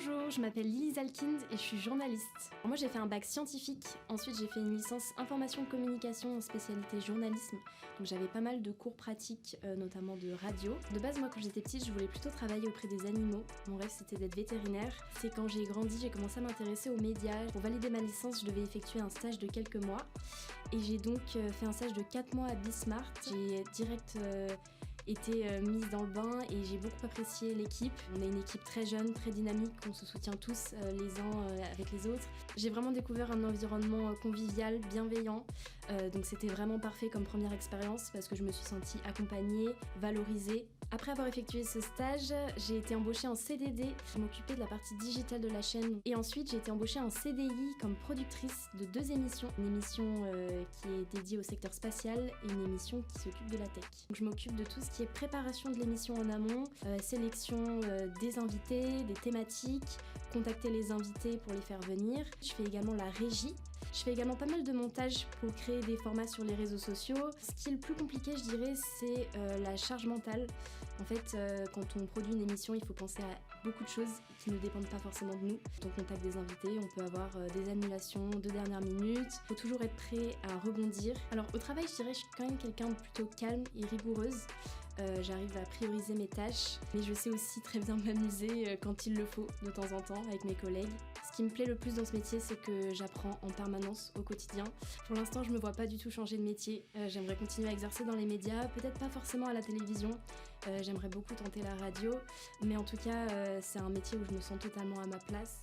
Bonjour, je m'appelle Lily Zalkind et je suis journaliste. Moi j'ai fait un bac scientifique, ensuite j'ai fait une licence information communication en spécialité journalisme. Donc j'avais pas mal de cours pratiques, notamment de radio. De base moi quand j'étais petite je voulais plutôt travailler auprès des animaux. Mon rêve c'était d'être vétérinaire. C'est quand j'ai grandi j'ai commencé à m'intéresser aux médias. Pour valider ma licence je devais effectuer un stage de quelques mois. Et j'ai donc fait un stage de 4 mois à Bismart. J'ai direct été mise dans le bain et j'ai beaucoup apprécié l'équipe. On est une équipe très jeune, très dynamique, on se soutient tous les uns avec les autres. J'ai vraiment découvert un environnement convivial, bienveillant, donc c'était vraiment parfait comme première expérience parce que je me suis sentie accompagnée, valorisée. Après avoir effectué ce stage, j'ai été embauchée en CDD, je m'occupais de la partie digitale de la chaîne et ensuite j'ai été embauchée en CDI comme productrice de 2 émissions. Une émission qui est dédiée au secteur spatial et une émission qui s'occupe de la tech. Donc, je m'occupe de tout ce qui est préparation de l'émission en amont, sélection des invités, des thématiques, contacter les invités pour les faire venir. Je fais également la régie. Je fais également pas mal de montage pour créer des formats sur les réseaux sociaux. Ce qui est le plus compliqué, je dirais, c'est la charge mentale. En fait, quand on produit une émission, il faut penser à beaucoup de choses qui ne dépendent pas forcément de nous. Quand on contacte des invités, on peut avoir des annulations de dernière minute. Il faut toujours être prêt à rebondir. Alors au travail, je dirais que je suis quand même quelqu'un de plutôt calme et rigoureuse. J'arrive à prioriser mes tâches, mais je sais aussi très bien m'amuser quand il le faut, de temps en temps, avec mes collègues. Ce qui me plaît le plus dans ce métier, c'est que j'apprends en permanence au quotidien. Pour l'instant, je me vois pas du tout changer de métier. J'aimerais continuer à exercer dans les médias, peut-être pas forcément à la télévision. J'aimerais beaucoup tenter la radio, mais en tout cas, c'est un métier où je me sens totalement à ma place.